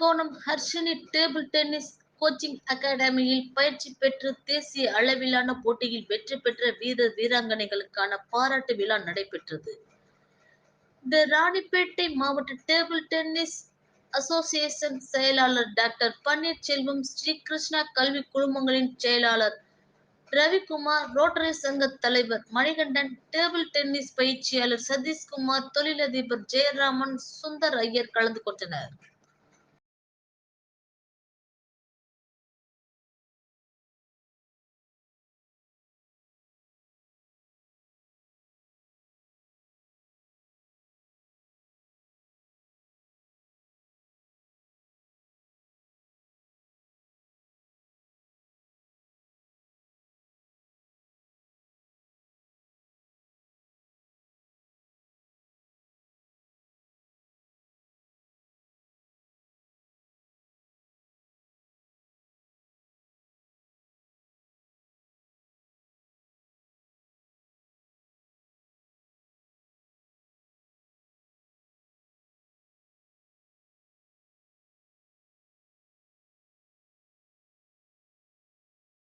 Kumbakonam Harshini table tennis coaching அகாடமியில் பயிற்சி பெற்று தேசிய அளவிலான போட்டியில் வெற்றி பெற்ற வீரர் வீராங்கனைகளுக்கான பாராட்டு விழா நடைபெற்றது. ராணிப்பேட்டை மாவட்ட டேபிள் டென்னிஸ் அசோசியேஷன் செயலாளர் டாக்டர் பன்னீர்செல்வம், ஸ்ரீகிருஷ்ணா கல்வி குழுமங்களின் செயலாளர் ரவிக்குமார், ரோட்டரி சங்க தலைவர் மணிகண்டன், டேபிள் டென்னிஸ் பயிற்சியாளர் சதீஷ்குமார், தொழிலதிபர் ஜெயராமன், சுந்தர் ஐயர் கலந்து கொண்டனர்.